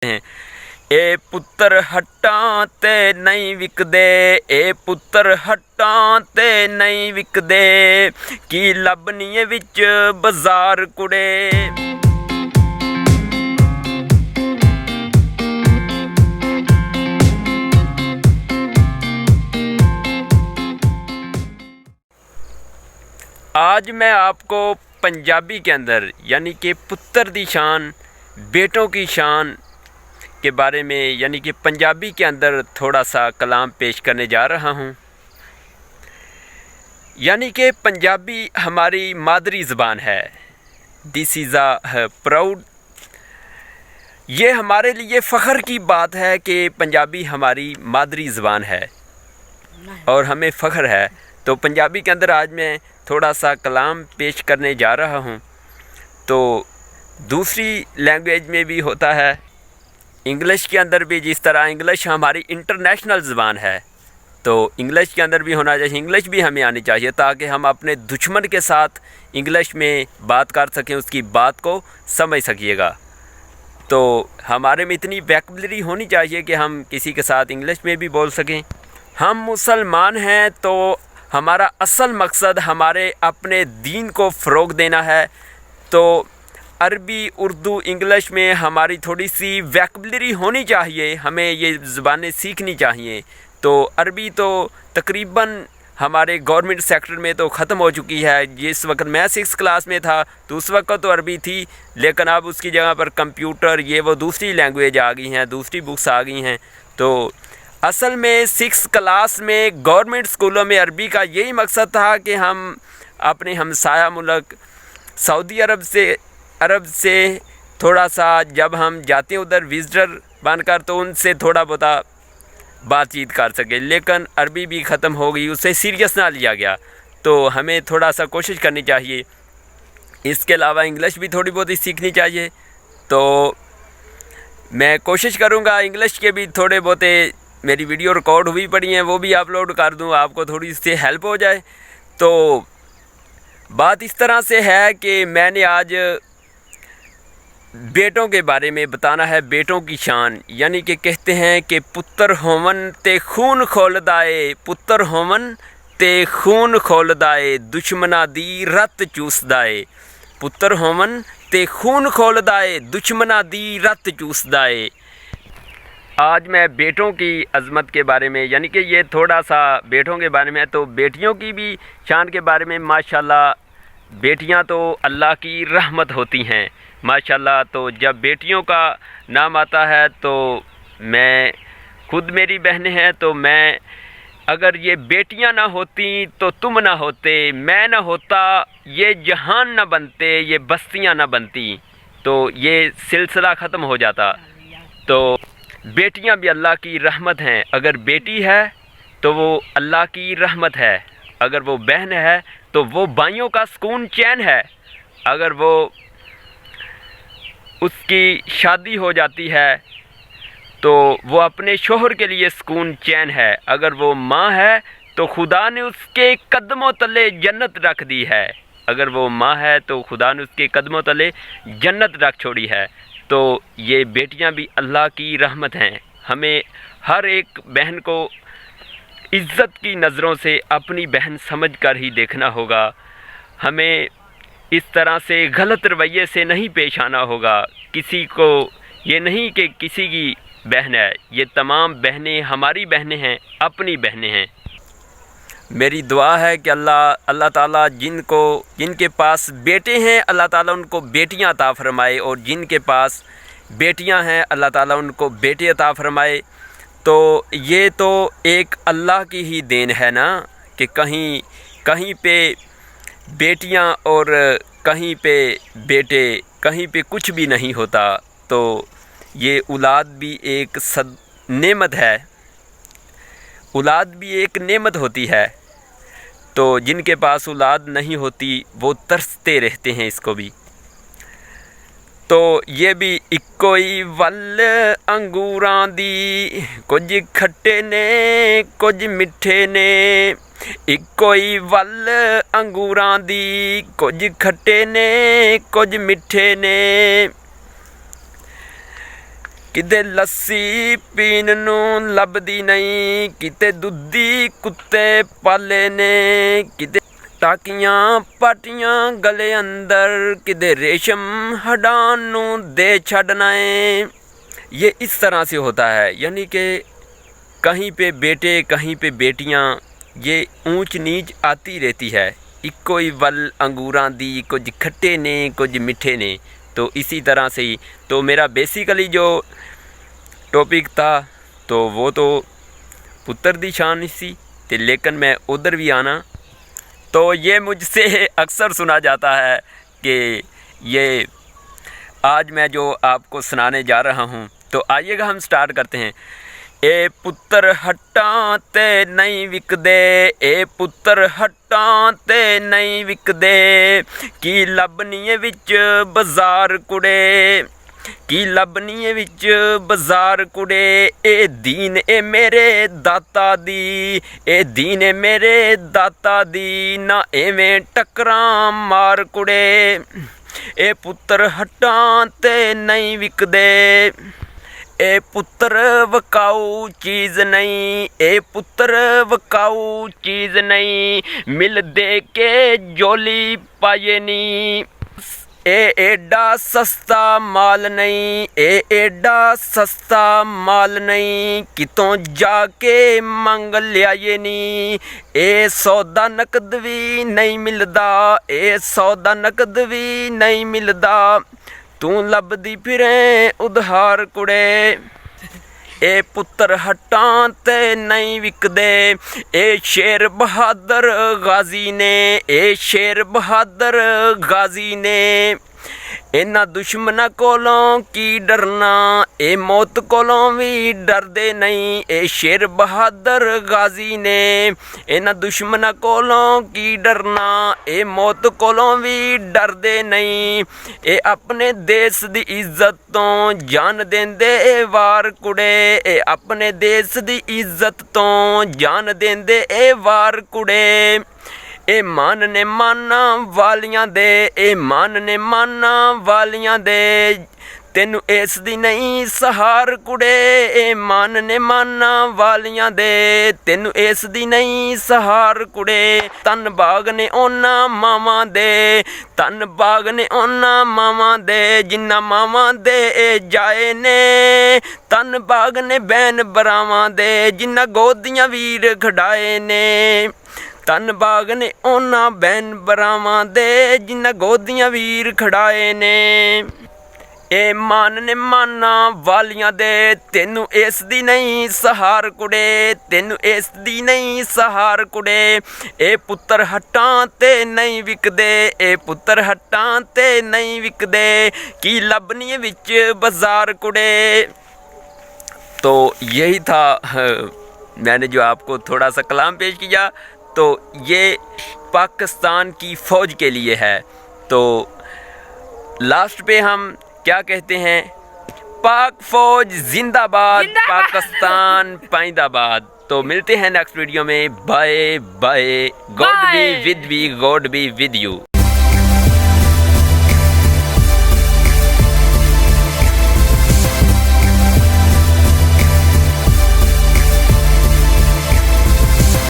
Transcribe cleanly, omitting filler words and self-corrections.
हैं। ए पुत्तर हट्टां ते नहीं विकदे, ए पुत्तर हट्टां ते नहीं विकदे, की लभनिए विच बाजार कुड़े। आज मैं आपको पंजाबी के अंदर यानी कि पुत्तर दी शान, बेटों की शान के बारे में यानी कि पंजाबी के अंदर थोड़ा सा कलाम पेश करने जा रहा हूँ। यानी कि पंजाबी हमारी मादरी ज़बान है। दिस इज़ अ प्राउड, ये हमारे लिए फ़ख्र की बात है कि पंजाबी हमारी मादरी ज़बान है और हमें फ़ख्र है। तो पंजाबी के अंदर आज मैं थोड़ा सा कलाम पेश करने जा रहा हूँ। तो दूसरी लैंग्वेज में भी होता है, इंग्लिश के अंदर भी, जिस तरह इंग्लिश हमारी इंटरनेशनल ज़बान है तो इंग्लिश के अंदर भी होना चाहिए, इंग्लिश भी हमें आनी चाहिए ताकि हम अपने दुश्मन के साथ इंग्लिश में बात कर सकें, उसकी बात को समझ सकिएगा। तो हमारे में इतनी वैकेबलरी होनी चाहिए कि हम किसी के साथ इंग्लिश में भी बोल सकें। हम मुसलमान हैं तो हमारा असल मकसद हमारे अपने दीन को फ़रोग़ देना है। तो अरबी, उर्दू, इंग्लिश में हमारी थोड़ी सी वैकेबलरी होनी चाहिए, हमें ये ज़बानें सीखनी चाहिए। तो अरबी तो तकरीबन हमारे गवर्नमेंट सेक्टर में तो ख़त्म हो चुकी है। जिस वक्त मैं 6th क्लास में था तो उस वक्त तो अरबी थी, लेकिन अब उसकी जगह पर कंप्यूटर, ये वो दूसरी लैंग्वेज आ गई हैं, दूसरी बुक्स आ गई हैं। तो असल में 6th क्लास में गवर्नमेंट स्कूलों में अरबी का यही मकसद था कि हम अपने हमसाया मुल्क सऊदी अरब से थोड़ा सा जब हम जाते हैं उधर विज़िटर बनकर तो उनसे थोड़ा बहुत बातचीत कर सके। लेकिन अरबी भी ख़त्म हो गई, उससे सीरियस ना लिया गया। तो हमें थोड़ा सा कोशिश करनी चाहिए। इसके अलावा इंग्लिश भी थोड़ी बहुत ही सीखनी चाहिए। तो मैं कोशिश करूँगा इंग्लिश के भी थोड़े बहुत, मेरी वीडियो रिकॉर्ड हुई पड़ी हैं वो भी अपलोड कर दूँ, आपको थोड़ी इससे हेल्प हो जाए। तो बात इस तरह से है कि मैंने आज बेटों के बारे में बताना है, बेटों की शान। यानी कि कहते हैं कि पुत्तर होवन ते खून खोलदाए, पुत्तर होवन ते खून खोलदाए, दुश्मना दी रत चूसदाए, पुत्तर होवन ते खून खोलदाए, दुश्मना दी रत चूसदाए। आज मैं बेटों की अज़मत के बारे में, यानी कि ये थोड़ा सा बेटों के बारे में है। तो बेटियों की भी शान के बारे में, माशाल्लाह बेटियां तो अल्लाह की रहमत होती हैं माशाल्लाह। तो जब बेटियों का नाम आता है तो मैं खुद, मेरी बहनें हैं, तो मैं, अगर ये बेटियां ना होती तो तुम ना होते, मैं ना होता ये जहान ना बनते, ये बस्तियां ना बनती, तो ये सिलसिला ख़त्म हो जाता। तो बेटियां भी अल्लाह की रहमत हैं। अगर बेटी है तो वो अल्लाह की रहमत है, अगर वो बहन है तो वो भाइयों का सुकून चैन है। अगर वो उसकी शादी हो जाती है तो वो अपने शोहर के लिए सुकून चैन है। अगर वो माँ है तो खुदा ने उसके कदमों तले जन्नत रख दी है, अगर वो माँ है तो खुदा ने उसके कदमों तले जन्नत रख छोड़ी है। तो ये बेटियां भी अल्लाह की रहमत हैं। हमें हर एक बहन को इज़्ज़त की नज़रों से अपनी बहन समझ कर ही देखना होगा। हमें इस तरह से गलत रवैये से नहीं पेश आना होगा। किसी को ये नहीं कि किसी की बहन है, ये तमाम बहनें हमारी बहनें हैं, अपनी बहनें हैं। मेरी दुआ है कि अल्लाह ताला जिनके पास बेटे हैं अल्लाह ताला उनको बेटियां अता फ़रमाए, और जिनके पास बेटियां हैं अल्लाह ताला उनको बेटे अता फ़रमाए। तो ये तो एक अल्लाह की ही देन है ना, कि कहीं पे बेटियां और कहीं पे बेटे, कहीं पे कुछ भी नहीं होता। तो ये औलाद भी एक नेमत है, औलाद भी एक नेमत होती है। तो जिनके पास औलाद नहीं होती वो तरसते रहते हैं इसको भी। तो ये भी इक्को ही वल अंगूरां दी, कुछ खट्टे ने कुछ मिठे ने, इक्को ही वल अंगूरां दी, कुछ खट्टे ने कुछ मिठे ने, ਕਿਤੇ ਲੱਸੀ ਪੀਣ ਨੂੰ ਲੱਭਦੀ ਨਹੀਂ, ਕਿਤੇ ਦੁੱਧੀ ਕੁੱਤੇ ਪਾਲੇ ਨੇ, ਕਿਤੇ ਟਾਕੀਆਂ ਪਾਟੀਆਂ ਗਲੇ ਅੰਦਰ, ਕਿਤੇ रेशम हडान नू दे छड़ना है। ये इस तरह से होता है, यानी कि कहीं पे बेटे कहीं पे बेटियां, ये ऊंच नीच आती रहती है। इको ही वल अंगूरां दी, कुछ खट्टे ने कुछ मिठे ने। तो इसी तरह से ही तो मेरा बेसिकली जो टॉपिक था तो वो तो पुत्र दी शान सी, ते लेकिन मैं उधर भी आना, तो ये मुझसे अक्सर सुना जाता है कि ये आज मैं जो आपको सुनाने जा रहा हूँ। तो आइएगा हम स्टार्ट करते हैं। ए पुत्र हट्टां ते नहीं विकदे, ए पुत्र हट्टां ते नहीं विकदे, की लभनीए विच बाजार कुड़े, की लभनीए विच बाजार कुड़े, ए दीन ए मेरे दाता दी, ए दीन ए मेरे दाता दी, ना एवें टकरां मार कुड़े, ए पुत्र हट्टां ते नहीं विकदे, ए पुत्र वकाऊ चीज़ नहीं, ए पुत्र वकाऊ चीज़ नहीं, मिल दे के जोली पाए नी, ए एडा सस्ता माल नहीं, ए एडा सस्ता माल नहीं, कितों जाके मंग लियाए नी, ए सौदा नकद भी नहीं मिलदा, ए सौदा नकद भी नहीं मिलदा, तू लभदी फिरें उधार कुड़े, ए पुत्र हट्टां ते नहीं विकदे, ए शेर बहादुर गाजी ने, ए शेर बहादुर गाजी ने, इन्हां दुश्मनां कोलों की डरना, ए मौत कोलों भी डरदे नहीं, ए शेर बहादुर गाजी ने, इन्हां दुश्मनां कोलों की डरना, ए मौत कोलों भी डरदे नहीं, ए अपने देश दी इज्जत तो जान देंदे ए वार कुड़े, ए अपने देश दी इज्जत तो जान देंदे ए वार कुड़े, ए मान ने माना वालियां दे, ए मान ने माना वालियां दे, तेनू इस दी नहीं सहार कुड़े, ए मान ने माना वालियां दे, तेनू इस दी नहीं सहार कुड़े, तन बाग ने ओना मावां दे, तन बाग ने ओना मावां दे, जिन्ना मावां दे ए जाए ने, तन बाग ने बैन बरावां दे, जिन्ना गोदियां वीर खड़ाए ने, तन बाग ने ओना बैन बरावां दे, जिन्ना गोदियां वीर खड़ाए ने, ए मान ने माना वालियां दे, तेनू इस दी नहीं सहार कुड़े, तेनू इस दी नहीं सहार कुड़े, ए पुत्र हट्टां ते नहीं विकदे, ए पुत्र हट्टां ते नहीं विकदे, की लभनीए विच बाजार कुड़े। तो यही था, मैंने जो आपको थोड़ा सा कलाम पेश किया, तो ये पाकिस्तान की फ़ौज के लिए है। तो लास्ट पे हम क्या कहते हैं, पाक फ़ौज जिंदाबाद, पाकिस्तान पाइंदाबाद। तो मिलते हैं नेक्स्ट वीडियो में, bye bye, God be with we, God be with you.